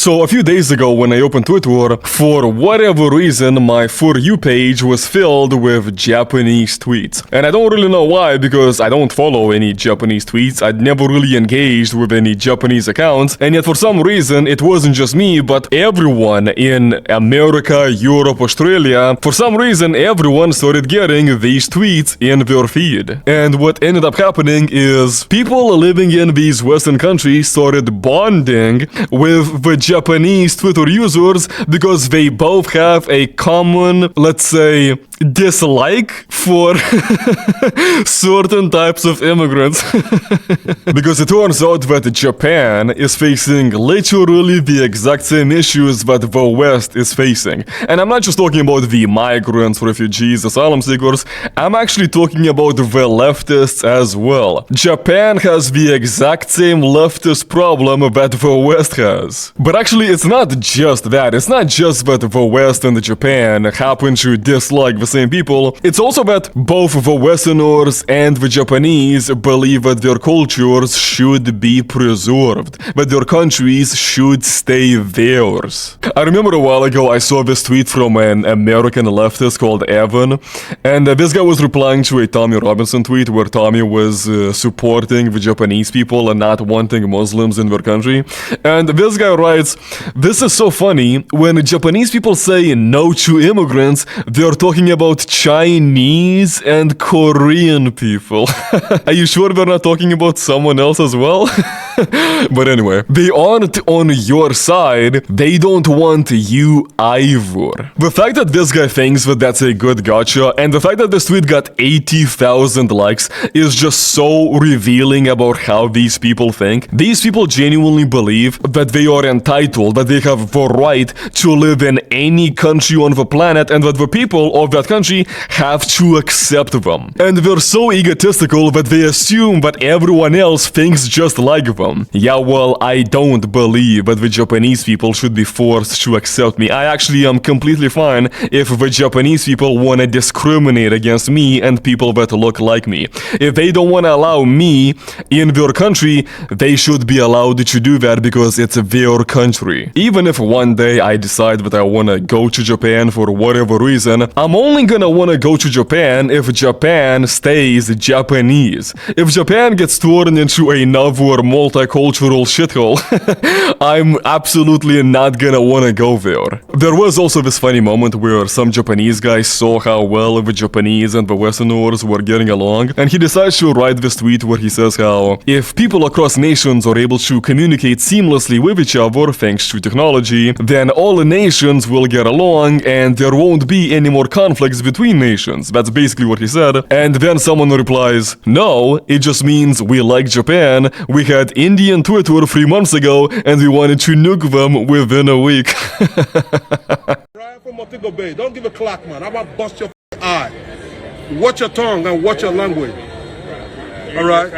So a few days ago when I opened Twitter, for whatever reason my For You page was filled with Japanese tweets. And I don't really know why, because I don't follow any Japanese tweets, I'd never really engaged with any Japanese accounts, and yet for some reason it wasn't just me, but everyone in America, Europe, Australia, for some reason everyone started getting these tweets in their feed. And what ended up happening is people living in these Western countries started bonding with the Japanese Twitter users because they both have a common, let's say, dislike for certain types of immigrants. Because it turns out that Japan is facing literally the exact same issues that the West is facing. And I'm not just talking about the migrants, refugees, asylum seekers, I'm actually talking about the leftists as well. Japan has the exact same leftist problem that the West has. But actually it's not just that, it's not just that the West and Japan happen to dislike the same people, it's also that both the Westerners and the Japanese believe that their cultures should be preserved, that their countries should stay theirs. I remember a while ago I saw this tweet from an American leftist called Evan, and this guy was replying to a Tommy Robinson tweet where Tommy was supporting the Japanese people and not wanting Muslims in their country. And this guy writes, "This is so funny, when Japanese people say no to immigrants, they're talking about Chinese and Korean people." Are you sure they're not talking about someone else as well? But anyway, they aren't on your side, they don't want you either. The fact that this guy thinks that that's a good gotcha, and the fact that this tweet got 80,000 likes is just so revealing about how these people think. These people genuinely believe that they are entitled, that they have the right to live in any country on the planet, and that the people of that country have to accept them. And they're so egotistical that they assume that everyone else thinks just like them. Yeah, well, I don't believe that the Japanese people should be forced to accept me. I actually am completely fine if the Japanese people want to discriminate against me and people that look like me. If they don't want to allow me in their country, they should be allowed to do that because it's their country. Even if one day I decide that I want to go to Japan for whatever reason, I'm only gonna want to go to Japan if Japan stays Japanese. If Japan gets turned into another multicultural shithole, I'm absolutely not gonna want to go there. There was also this funny moment where some Japanese guy saw how well the Japanese and the Westerners were getting along, and he decides to write this tweet where he says how if people across nations are able to communicate seamlessly with each other thanks to technology, then all nations will get along and there won't be any more conflicts between nations. That's basically what he said. And then someone replies, "No, it just means we like Japan. We had Indian Twitter 3 months ago and we wanted to nuke them within a week." Drive from Montego Bay. Don't give a clock, man. I'm about to bust your eye. Watch your tongue and watch your language. All right?